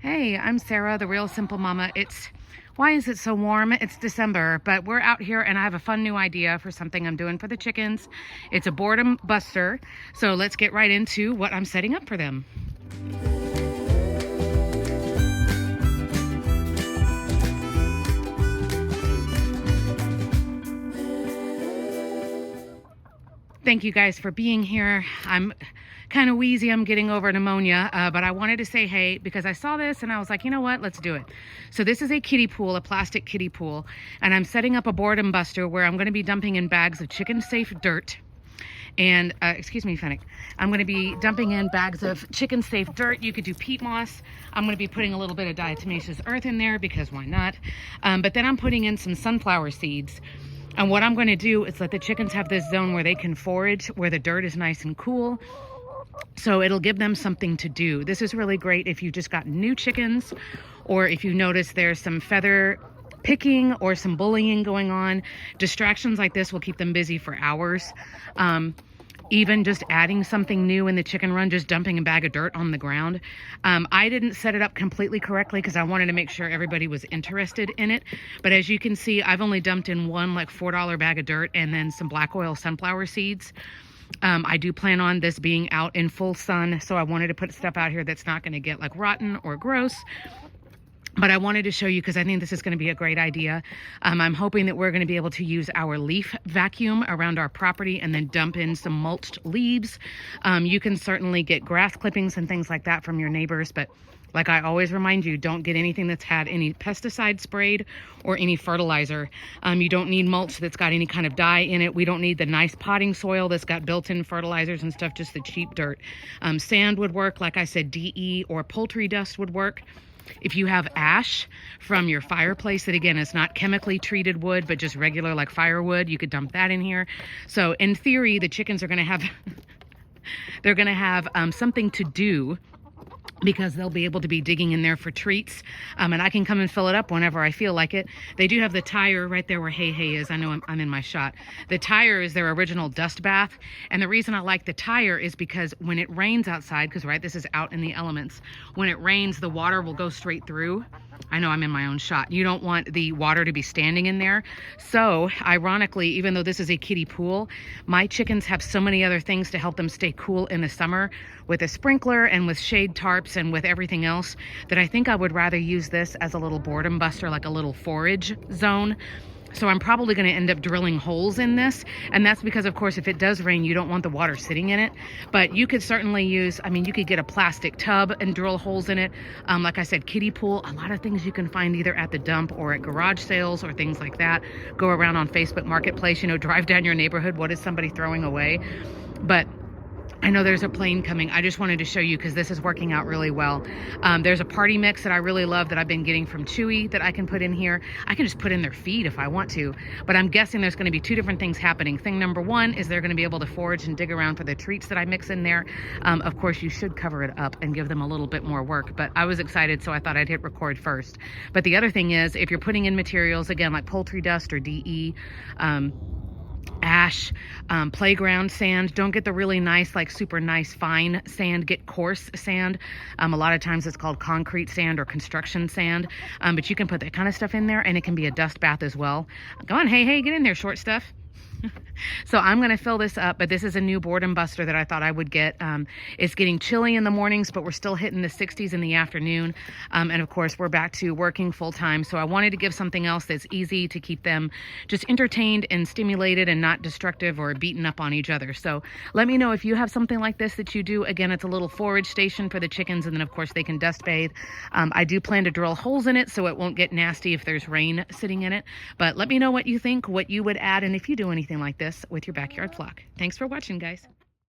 Hey, I'm Sarah, the Real Simple Mama. Why is it so warm? It's December, but we're out here and I have a fun new idea for something I'm doing for the chickens. It's a boredom buster. So let's get right into what I'm setting up for them. Thank you guys for being here. I'm kind of wheezy. I'm getting over pneumonia, but I wanted to say hey because I saw this and I was like, you know what? Let's do it. So this is a kiddie pool, a plastic kiddie pool, and I'm setting up a boredom buster where I'm going to be dumping in bags of chicken-safe dirt. And excuse me, Fennec. I'm going to be dumping in bags of chicken-safe dirt. You could do peat moss. I'm going to be putting a little bit of diatomaceous earth in there because why not? But then I'm putting in some sunflower seeds. And what I'm going to do is let the chickens have this zone where they can forage, where the dirt is nice and cool. So it'll give them something to do. This is really great if you just got new chickens, or if you notice there's some feather picking or some bullying going on. Distractions like this will keep them busy for hours. Even just adding something new in the chicken run, just dumping a bag of dirt on the ground. I didn't set it up completely correctly because I wanted to make sure everybody was interested in it. But as you can see, I've only dumped in one like $4 bag of dirt and then some black oil sunflower seeds. I do plan on this being out in full sun, so I wanted to put stuff out here that's not going to get like rotten or gross. But I wanted to show you because I think this is going to be a great idea. I'm hoping that we're going to be able to use our leaf vacuum around our property and then dump in some mulched leaves. You can certainly get grass clippings and things like that from your neighbors, but like I always remind you, don't get anything that's had any pesticide sprayed or any fertilizer. You don't need mulch that's got any kind of dye in it. We don't need the nice potting soil that's got built-in fertilizers and stuff, just the cheap dirt. Sand would work. Like I said, DE or poultry dust would work. If you have ash from your fireplace that, again, is not chemically treated wood, but just regular like firewood, you could dump that in here. So in theory, the chickens are going to have, they're going to have something to do, because they'll be able to be digging in there for treats. And I can come and fill it up whenever I feel like it. They do have the tire right there where Hey Hey is. I know I'm in my shot. The tire is their original dust bath. And the reason I like the tire is because when it rains outside, because right, this is out in the elements, when it rains, the water will go straight through. I know I'm in my own shot. You don't want the water to be standing in there. So ironically, even though this is a kiddie pool, my chickens have so many other things to help them stay cool in the summer with a sprinkler and with shade tarps and with everything else, that I think I would rather use this as a little boredom buster, like a little forage zone. So I'm probably going to end up drilling holes in this. And that's because, of course, if it does rain, you don't want the water sitting in it. But you could certainly use, I mean, you could get a plastic tub and drill holes in it. Like I said, kiddie pool, a lot of things you can find either at the dump or at garage sales or things like that. Go around on Facebook Marketplace, you know, drive down your neighborhood. What is somebody throwing away? But I know there's a plane coming. I just wanted to show you because this is working out really well. There's a party mix that I really love that I've been getting from Chewy that I can put in here. I can just put in their feed if I want to, but I'm guessing there's going to be two different things happening. Thing number one is they're going to be able to forage and dig around for the treats that I mix in there. Of course, you should cover it up and give them a little bit more work, but I was excited, so I thought I'd hit record first. But the other thing is, if you're putting in materials, again, like poultry dust or DE, ash, playground sand, don't get the really nice, like super nice fine sand, get coarse sand. A lot of times it's called concrete sand or construction sand, but you can put that kind of stuff in there and it can be a dust bath as well. Come on, Hey Hey, get in there, short stuff. So I'm going to fill this up, but this is a new boredom buster that I thought I would get. It's getting chilly in the mornings, but we're still hitting the 60s in the afternoon. And of course, we're back to working full time. So I wanted to give something else that's easy to keep them just entertained and stimulated and not destructive or beaten up on each other. So let me know if you have something like this that you do. Again, it's a little forage station for the chickens, and then of course they can dust bathe. I do plan to drill holes in it so it won't get nasty if there's rain sitting in it. But let me know what you think, what you would add, and if you do anything like this with your backyard flock. Thanks for watching, guys.